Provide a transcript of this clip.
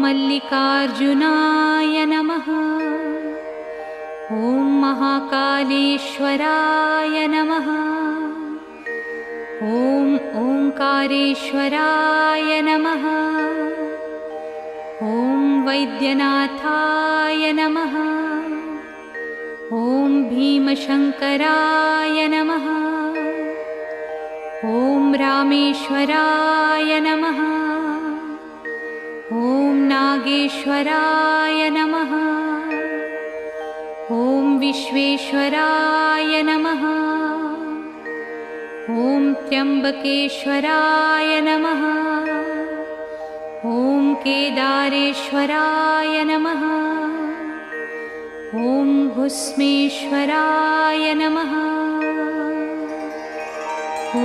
मल्लिकार्जुनाय नमः। ॐ महाकालेश्वराय नमः। ॐ ओंकारेश्वराय नमः। ॐ वैद्यनाथाय नमः। ॐ भीमशंकराय नमः। ॐ रामेश्वराय नमः। ॐ नागेश्वराय नमः। ॐ विश्वेश्वराय नमः। ॐ त्र्यंबकेश्वराय नमः। ॐ केदारेश्वराय नमः। ॐ घुस्मेश्वराय नमः। ॐ